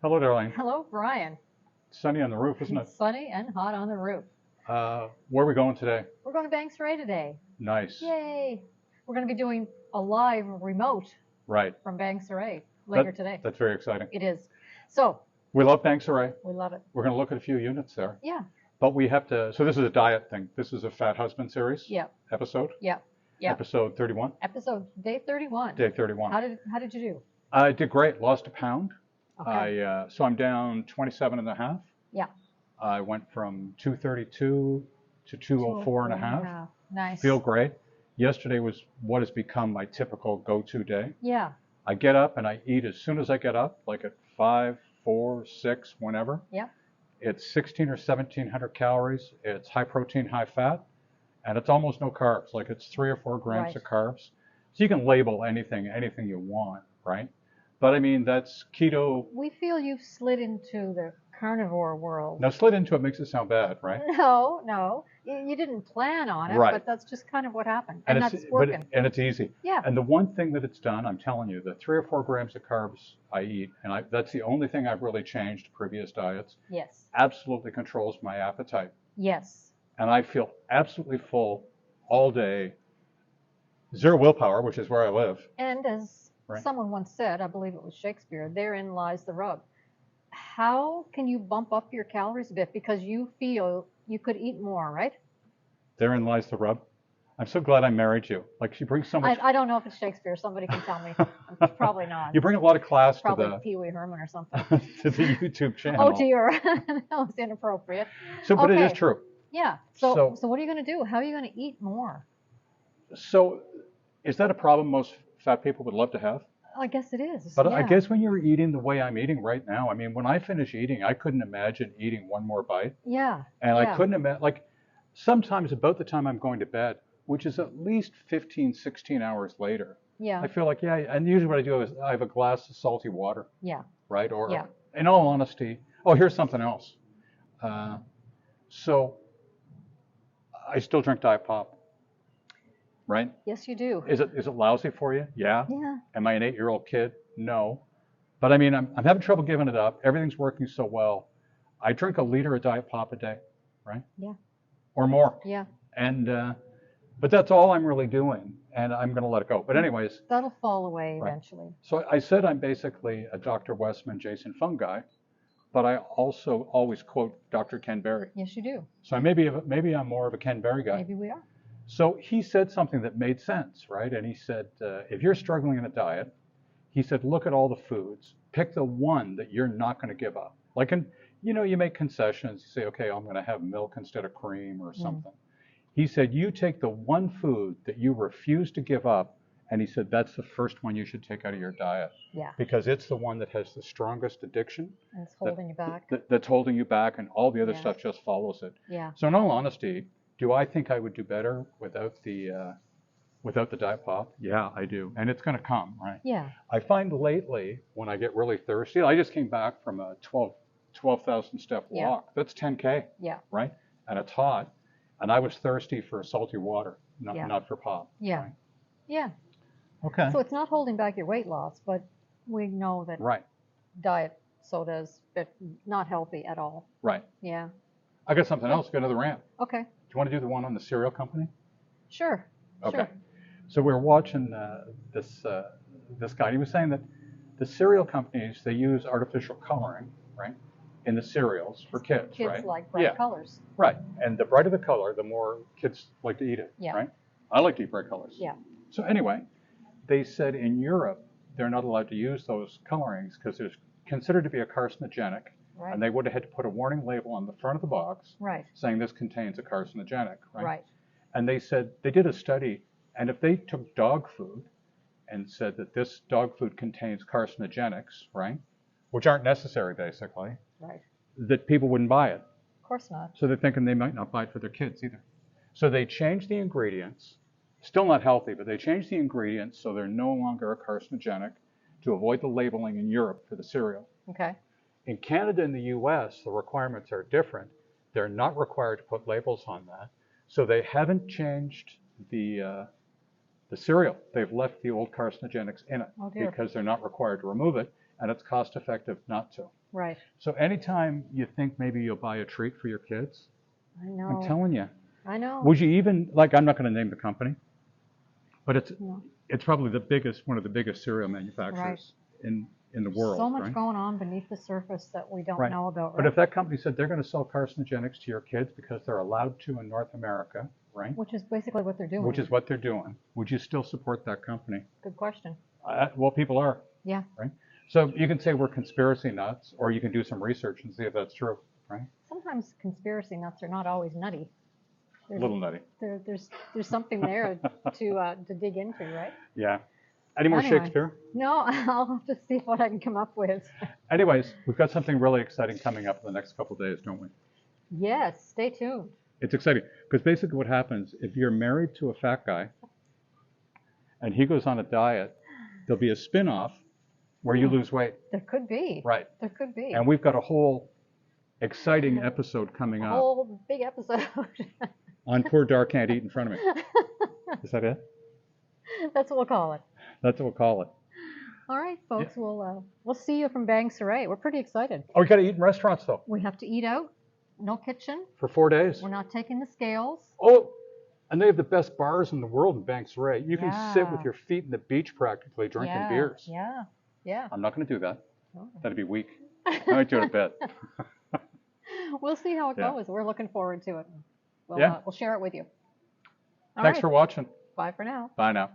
Hello, Darlene. Hello, Brian. It's sunny on the roof, isn't it? It's sunny and hot on the roof. Where are we going today? We're going to Banks Ray today. Nice. Yay! We're going to be doing a live remote Right. from Banks Ray later That, today. that's very exciting. It is. So, We love Banks Array. we love it. We're going to look at a few units there. Yeah, But we have to, so this is a diet thing. This is a Fat Husband series yeah, episode. yeah, yeah. Episode 31. Episode day 31. Day 31. How did you do? I did great. Lost a pound. Okay. So I'm down 27 and a half. Yeah. I went from 232 to 204 and a half. Nice. Feel great. Yesterday was what has become my typical go-to day. Yeah. I get up and I eat as soon as I get up, like at 5, 4, 6, whenever. Yeah. It's 16 or 1700 calories. It's high protein, high fat, and it's almost no carbs. Like it's 3 or 4 grams Right. of carbs. So you can label anything you want, right? But I mean, that's keto. We feel you've slid into the carnivore world. Now, slid into it makes it sound bad, right? No. You didn't plan on it, Right. but that's just kind of what happened. And And it's that's working. and it's easy. Yeah. And the one thing that it's done, I'm telling you, the 3 or 4 grams of carbs I eat, and that's the only thing I've really changed previous diets, Yes. absolutely controls my appetite. Yes. And I feel absolutely full all day. Zero willpower, which is where I live. And as Right. someone once said, I believe it was Shakespeare, therein lies the rub. How can you bump up your calories a bit because you feel you could eat more, right? Therein lies the rub. I'm so glad I married you. Like, you bring so much. I don't know if it's Shakespeare. Somebody can tell me. Probably not. You bring a lot of class Probably to Pee Wee Herman or something. to the YouTube channel. Oh dear, that was inappropriate. So, but it is Okay. true. Yeah. So- So what are you going to do? How are you going to eat more? So, is that a problem most fat people would love to have? I guess it is. But I yeah. guess when you're eating the way I'm eating right now, I mean, when I finish eating, I couldn't imagine eating one more bite. Yeah. And Yeah. I couldn't imagine, like, sometimes about the time I'm going to bed, which is at least 15, 16 hours later, Yeah. I feel like, yeah, and usually what I do is I have a glass of salty water, Yeah. right? Or, Yeah. in all honesty, oh, here's something else. So I still drink Diet Pop, right? Yes, you do. Is it lousy for you? Yeah. Yeah. Am I an 8-year-old kid? No. But I mean, I'm having trouble giving it up. Everything's working so well. I drink a liter of Diet Pop a day, right? Yeah. Or more. Yeah. And but that's all I'm really doing, and I'm going to let it go. But anyways, That'll fall away Right. eventually. so I said I'm basically a Dr. Westman, Jason Fung guy, but I also always quote Dr. Ken Berry. Yes, you do. So maybe I'm more of a Ken Berry guy. Maybe we are. So he said something that made sense, right? And he said, if you're struggling in a diet, he said, look at all the foods. Pick the one that you're not going to give up. Like, you make concessions. You say, okay, I'm going to have milk instead of cream or something. He said, you take the one food that you refuse to give up, and he said, that's the first one you should take out of your diet Yeah. because it's the one that has the strongest addiction And it's holding you back. that's holding you back, and all the other Yeah. stuff just follows it. Yeah. So in all honesty, do I think I would do better without the Diet Pop? Yeah, I do. And it's going to come, right? Yeah. I find lately when I get really thirsty, I just came back from a 12,000 step Yeah. walk. That's 10K, Yeah. right? And it's hot. And I was thirsty for salty water, Yeah. not for pop. Yeah. Right? Yeah. Okay. So it's not holding back your weight loss, but we know that Right, diet sodas are not healthy at all. right. Yeah. I got something else. Got another rant. Okay. Do you want to do the one on the cereal company? Sure. Okay. Sure. So we were watching this guy. He was saying that the cereal companies, they use artificial coloring, right, in the cereals for kids, Kids right? like bright Yeah. colors. Right. And the brighter the color, the more kids like to eat it, Yeah. right? I like to eat bright colors. Yeah. So anyway, they said in Europe, they're not allowed to use those colorings because they're considered to be a carcinogenic. Right. And they would have had to put a warning label on the front of the box Right. saying this contains a carcinogenic, right? Right. And they said, they did a study, and if they took dog food and said that this dog food contains carcinogenics, right, which aren't necessary basically, Right. that people wouldn't buy it. Of course not. So they're thinking they might not buy it for their kids either. So they changed the ingredients, still not healthy, but they changed the ingredients so they're no longer a carcinogenic to avoid the labeling in Europe for the cereal. Okay. In Canada and the US, the requirements are different. They're not required to put labels on that. So they haven't changed the cereal. They've left the old carcinogenics in it Oh, dear. because they're not required to remove it, and it's cost effective not to. Right. So anytime you think maybe you'll buy a treat for your kids, I know. I'm telling you, I know. would you even, like, I'm not going to name the company, but No. it's probably one of the biggest cereal manufacturers in the world, So much right? going on beneath the surface that we don't Right. know about, But right? if that company said they're going to sell carcinogenics to your kids because they're allowed to in North America, right? Which is basically what they're doing. Which is what they're doing. Would you still support that company? Good question. Well, people are, Yeah. right? So you can say we're conspiracy nuts, or you can do some research and see if that's true, right? Sometimes conspiracy nuts are not always nutty. A There's, little nutty. there's something there to dig into, right? Yeah. Any more Anyway. Shakespeare? No, I'll have to see what I can come up with. Anyways, we've got something really exciting coming up in the next couple of days, don't we? Yes, stay tuned. It's exciting because basically what happens if you're married to a fat guy and he goes on a diet, there'll be a spin-off where you lose weight. There could be. Right. There could be. And we've got a whole exciting episode coming A up whole big episode. on Poor Dar Can't Eat in Front of Me. Is that it? That's what we'll call it. That's what we'll call it. All right, folks. We'll see you from Bang Saray. We're pretty excited. Oh, we got to eat in restaurants though We have to eat out. No kitchen. for 4 days. We're not taking the scales. Oh, and they have the best bars in the world in Banks Ray. You can sit with Yeah. your feet in the beach practically drinking Yeah, beers. Yeah. Yeah. I'm not going to do that. Oh. That'd be weak. I might do it a bit. We'll see how it Yeah. goes. We're looking forward to it. Yeah. We'll share it with you. All Thanks right. for watching. Bye for now. Bye now.